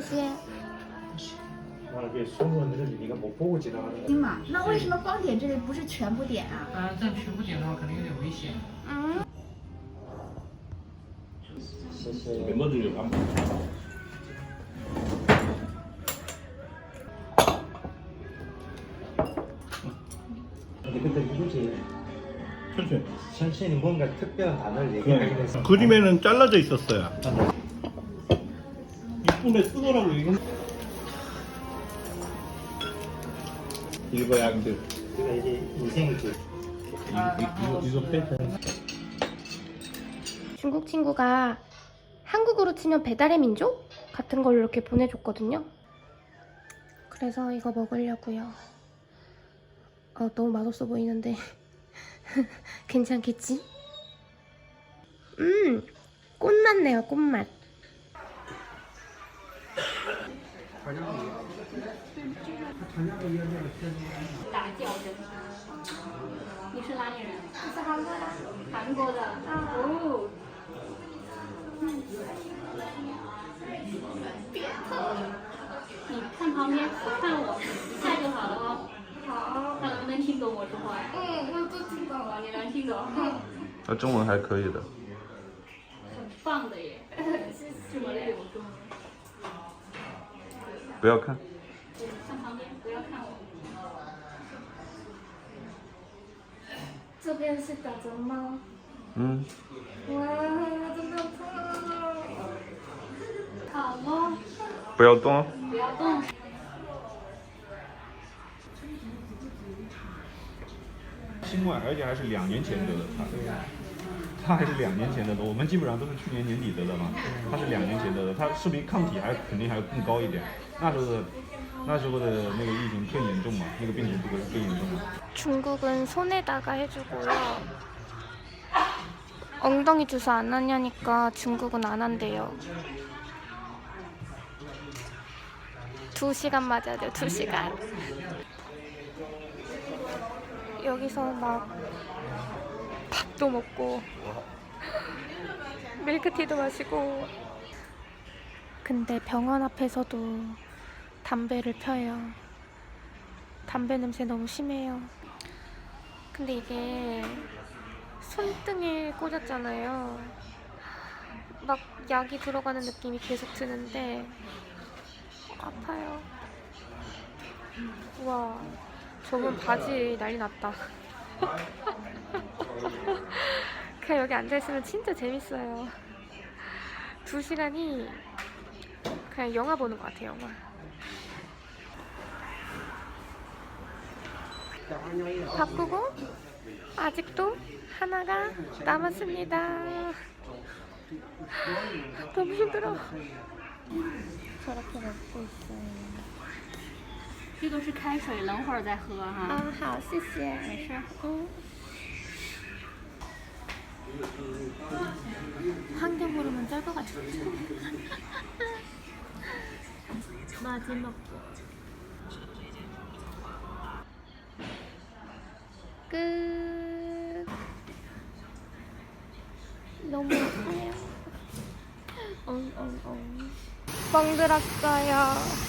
谢谢。 이게 소문을 네가 못 보고 지나가는 거야. 行嘛，那为什么光点这里不是全部点啊？但全部点的话可能有点危险。谢谢。 멤버들 좀 안. 근데 누구지? 천천히. 천천히 뭔가 특별한 단어를 얘기하긴 했어. 그림에는 잘라져 있었어요. 이쁜데 쓰더라고 이거. 일거양들. 그러니까 이게 인생이지. 이거 패턴. 중국 친구가 한국으로 치면 배달의 민족 같은 걸 이렇게 보내줬거든요. 그래서 이거 먹으려고요. 너무 맛없어 보이는데 괜찮겠지? 꽃맛 내요, 꽃맛. 打较真。你是哪里人？我是韩国的。韩国的。哦。别碰！你看旁边，不看我，一下就好了哦。好。看能不能听懂我说话？我都听懂了，你能听懂？他中文还可以的。很棒的耶！这么溜中文。不要看。 看旁边，不要看我。这边是打折吗？哇，真的胖！好哦，不要动。不要动。新冠，而且还是2年前得的，他还是2年前得的，我们基本上都是去年年底得的嘛，他是2年前得的，他说明抗体肯定还更高一点，那时候的那个疫情更严重嘛，那个病毒更严重嘛。 중국은 손에다가 해주고요. 엉덩이 주사 안 하냐니까 중국은 안 한대요. 2시간 맞아야 돼요, 2시간. 여기서 막 밥도 먹고 밀크티도 마시고. 근데 병원 앞에서도 담배를 펴요. 담배 냄새 너무 심해요. 근데 이게 손등에 꽂았잖아요. 막 약이 들어가는 느낌이 계속 드는데 아파요. 우와, 저분 바지 난리 났다. 그냥 여기 앉아있으면 진짜 재밌어요. 2시간이 그냥 영화 보는 것 같아요, 영화. 바꾸고 아직도 하나가 남았습니다. 너무 힘들어. 저렇게 먹고 있어요. 这个是开水，冷会儿再喝哈。 아, 好，谢谢。没事。 한개 물으면 짧아가지고. 마지막 거. 끝. 너무 아파요. 엉엉엉. 멍 들었어요.